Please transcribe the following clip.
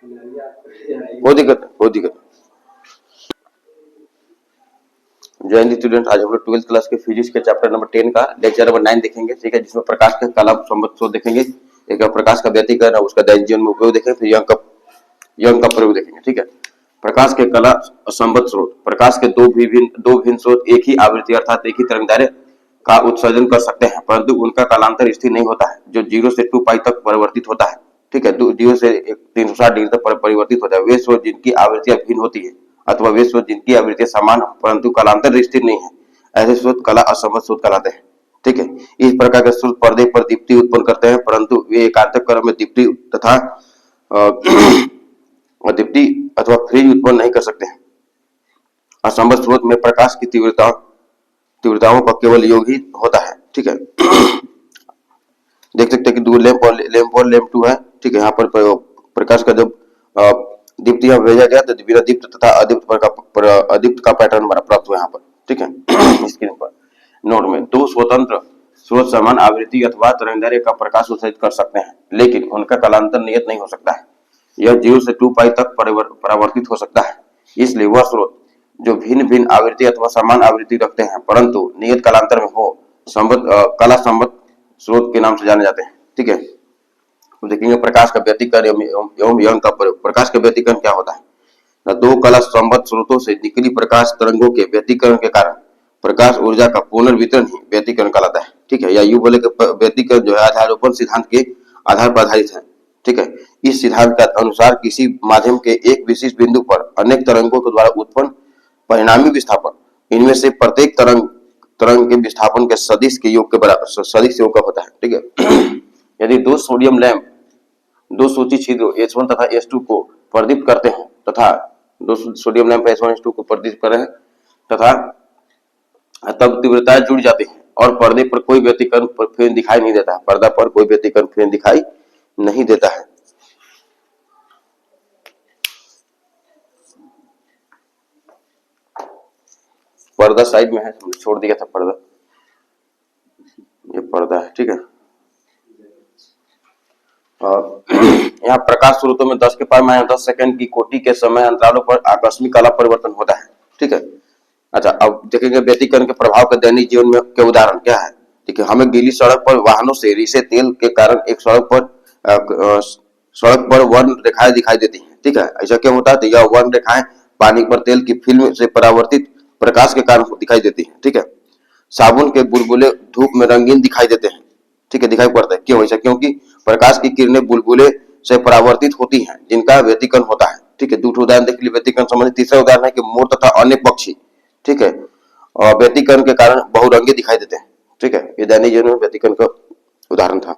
कोई दिक्कत नहीं, कोई दिक्कत। जय हिंद स्टूडेंट, आज हम लोग 12th क्लास के फिजिक्स के चैप्टर नंबर 10 का लेक्चर नंबर 9 देखेंगे। ठीक है, जिसमें प्रकाश के कला संबंध शोध देखेंगे, एक प्रकाश का व्यतिकरण और उसका दैनिक जीवन में उपयोग देखेंगे, फिर यंग का प्रयोग देखेंगे। ठीक है, प्रकाश के कला संबंध स्रोत। प्रकाश के दो भिन्न स्रोत एक ही आवृत्ति अर्थात एक ही तरंगदैर्घ्य का उत्सर्जन कर सकते हैं, परंतु उनका कालांतर स्थिर नहीं होता है, जो 0 से 2 पाई तक परिवर्तित होता है। ठीक है, 0 से 360 डिग्री तक परिवर्तित होता है। वे स्रोत जिनकी आवृत्तियां भिन्न होती है अथवा वे स्रोत जिनकी आवृत्तियां समान परंतु कालांतर स्थिर नहीं है, ऐसे स्रोत कला असंबद्ध स्रोत कहलाते हैं। ठीक है, इस प्रकार के स्रोत पर्दे पर दीप्ति उत्पन्न करते हैं, परंतु वे एकांतक क्रम में दीप्ति तथा दीप्ति अथवा फ्रिंज उत्पन्न नहीं कर सकते हैं। असंबद्ध स्रोत में प्रकाश की तीव्रताओं का केवल योग ही होता है। ठीक है, देख सकते हैं कि लैंप और लैंप 2 है। ठीक है, यहाँ पर प्रकाश का जब दीप्ति यहाँ भेजा गया तो बिना दीप्त तथा अदीप्त का पैटर्न प्राप्त हुआ यहाँ पर। ठीक है, स्क्रीन पर नोट में दो स्वतंत्र स्रोत समान आवृत्ति अथवा तरंगदैर्घ्य का प्रकाश उत्सर्जित कर सकते हैं, लेकिन उनका कालांतर नियत नहीं हो सकता है। यह 0 से 2 पाई तक परावर्तित हो सकता है। इसलिए वह स्रोत जो भिन्न भिन्न आवृत्ति अथवा समान आवृत्ति रखते हैं परंतु नियत कालांतर में हो कला संबद्ध स्रोत के नाम से जाने जाते हैं। ठीक है, तो देखेंगे प्रकाश का व्यतिकरण एवं यंग का प्रयोग। प्रकाश का व्यतिकरण क्या होता है? दो कला संबद्ध स्रोतों से निकली प्रकाश तरंगों के व्यतिकरण के कारण प्रकाश ऊर्जा का पुनर्वितरण ही व्यतिकरण कहलाता है। ठीक है, या यूं बोले कि व्यतिकरण जो है आधारोपण सिद्धांत के आधार पर आधारित है। ठीक है, इस सिद्धांत के अनुसार किसी माध्यम के एक विशिष्ट बिंदु पर अनेक तरंगों के द्वारा उत्पन्न परिणामी विस्थापन इनमें से प्रत्येक तरंग के विस्थापन के सदिश के योग के बराबर सदिश योग का होता है। ठीक है, यदि दो सोडियम लैंप दो सूची छिद्रों H1 तथा H2 को प्रदीप्त करते हैं तथा दो सोडियम लैंप H1 H2 को प्रदीप्त कर रहे हैं तथा तब तीव्रताएं जुड़ जाती हैं और पर्दे पर कोई व्यतिकरण फ्रेम दिखाई नहीं देता है। पर्दा पर कोई व्यतिकरण फ्रेम दिखाई नहीं देता है। पर्दा साइड में है, हमने छोड़ दिया था पर्दा, ये पर्दा है। ठीक है, यहाँ प्रकाश स्रोतों में 10⁻10 सेकंड की कोटि के समय अंतरालों पर आकस्मिक कला परिवर्तन होता है। ठीक है, अच्छा अब देखेंगे व्यतिकरण के प्रभाव के दैनिक जीवन में के उदाहरण क्या है। ठीक है, हमें गीली सड़क पर वाहनों से रिसे तेल के कारण एक सड़क पर वर्ण रेखाएं दिखाई देती हैं। ठीक है, ऐसा क्यों होता है? तो यह वर्ण रेखाएं पानी पर तेल की फिल्म से परावर्तित प्रकाश के कारण दिखाई देती हैं। ठीक है, साबुन के बुलबुले धूप में रंगीन दिखाई देते हैं। ठीक है, दिखाई पड़ता है, क्यों ऐसा? क्योंकि प्रकाश की किरणें बुलबुले से परावर्तित होती हैं जिनका व्यतिकरण होता है। ठीक है, दूसरा उदाहरण देख लीजिए व्यतिकरण संबंधी। तीसरा उदाहरण है कि मोर तथा अन्य पक्षी ठीक है और व्यतिकरण के कारण बहुरंगी दिखाई देते हैं। ठीक है, ये दैनिक जीवन में व्यतिकरण का उदाहरण था।